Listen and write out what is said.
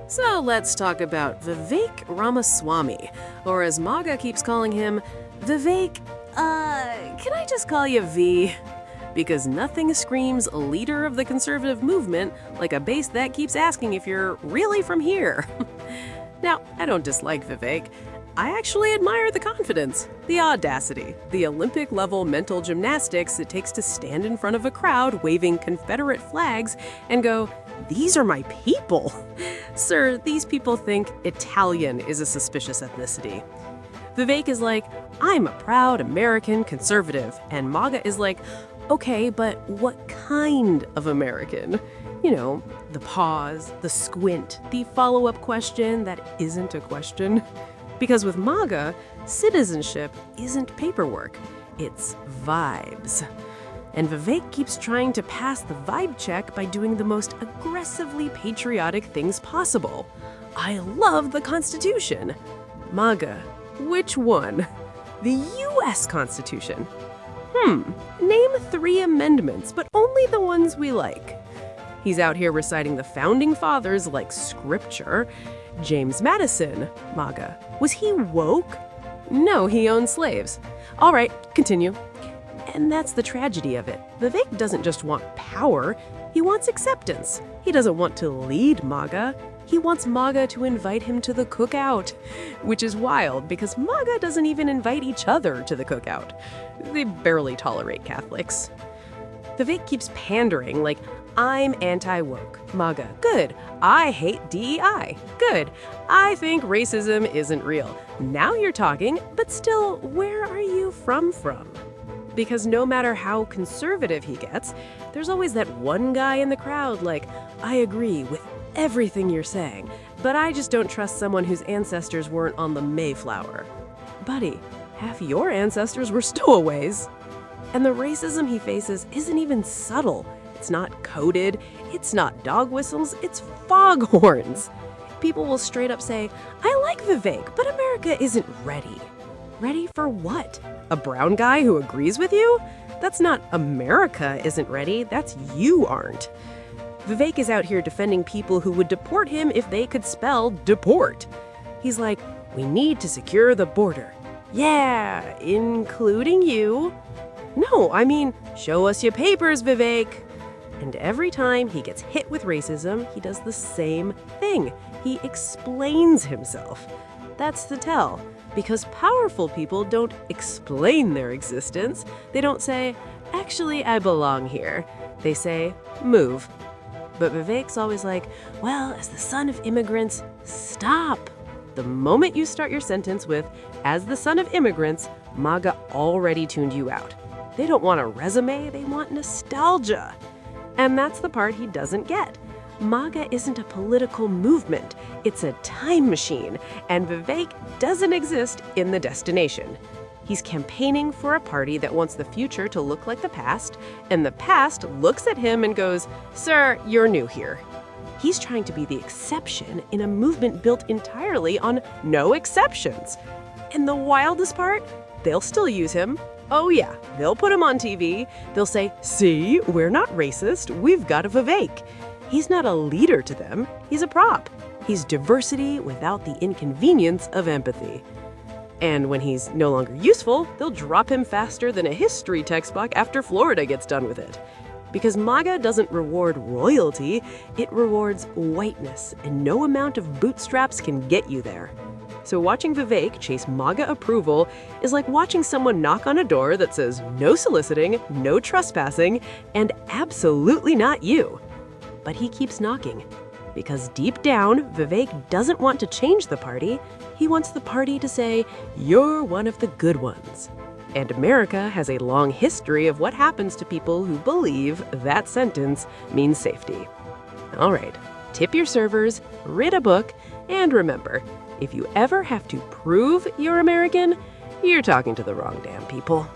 So let's talk about Vivek Ramaswamy, or as MAGA keeps calling him, Vivek, can I just call you V? Because nothing screams a leader of the conservative movement like a base that keeps asking if you're really from here. Now, I don't dislike Vivek. I actually admire the confidence, the audacity, the Olympic-level mental gymnastics it takes to stand in front of a crowd waving Confederate flags and go, "These are my people." Sir, these people think Italian is a suspicious ethnicity. Vivek is like, "I'm a proud American conservative," and MAGA is like, "Okay, but what kind of American?" You know, the pause, the squint, the follow-up question that isn't a question. Because with MAGA, citizenship isn't paperwork, it's vibes. And Vivek keeps trying to pass the vibe check by doing the most aggressively patriotic things possible. I love the Constitution. MAGA, which one? The U.S. Constitution. Name 3 amendments, but only the ones we like. He's out here reciting the Founding Fathers like scripture. James Madison, MAGA. Was he woke? No, he owned slaves. All right, continue. And that's the tragedy of it. Vivek doesn't just want power, he wants acceptance. He doesn't want to lead MAGA. He wants MAGA to invite him to the cookout, which is wild because MAGA doesn't even invite each other to the cookout. They barely tolerate Catholics. Vivek keeps pandering like, "I'm anti-woke." MAGA, good. "I hate DEI." Good. "I think racism isn't real." Now you're talking, but still, where are you from? Because no matter how conservative he gets, there's always that one guy in the crowd like, "I agree with everything you're saying, but I just don't trust someone whose ancestors weren't on the Mayflower." Buddy, half your ancestors were stowaways. And the racism he faces isn't even subtle. It's not coded, it's not dog whistles, it's foghorns. People will straight up say, "I like Vivek, but America isn't ready." Ready for what? A brown guy who agrees with you? That's not America isn't ready, that's you aren't. Vivek is out here defending people who would deport him if they could spell deport. He's like, "We need to secure the border." Yeah, including you. No, I mean, show us your papers, Vivek. And every time he gets hit with racism, he does the same thing. He explains himself. That's the tell. Because powerful people don't explain their existence. They don't say, "Actually, I belong here." They say, "Move." But Vivek's always like, "Well, as the son of immigrants," stop. The moment you start your sentence with, "as the son of immigrants," MAGA already tuned you out. They don't want a resume, they want nostalgia. And that's the part he doesn't get. MAGA isn't a political movement, it's a time machine, and Vivek doesn't exist in the destination. He's campaigning for a party that wants the future to look like the past, and the past looks at him and goes, "Sir, you're new here." He's trying to be the exception in a movement built entirely on no exceptions. And the wildest part? They'll still use him. Oh yeah, they'll put him on TV. They'll say, "See, we're not racist, we've got a Vivek." He's not a leader to them, he's a prop. He's diversity without the inconvenience of empathy. And when he's no longer useful, they'll drop him faster than a history textbook after Florida gets done with it. Because MAGA doesn't reward royalty, it rewards whiteness, and no amount of bootstraps can get you there. So watching Vivek chase MAGA approval is like watching someone knock on a door that says no soliciting, no trespassing, and absolutely not you. But he keeps knocking. Because deep down, Vivek doesn't want to change the party. He wants the party to say, "You're one of the good ones." And America has a long history of what happens to people who believe that sentence means safety. All right, tip your servers, read a book, and remember, if you ever have to prove you're American, you're talking to the wrong damn people.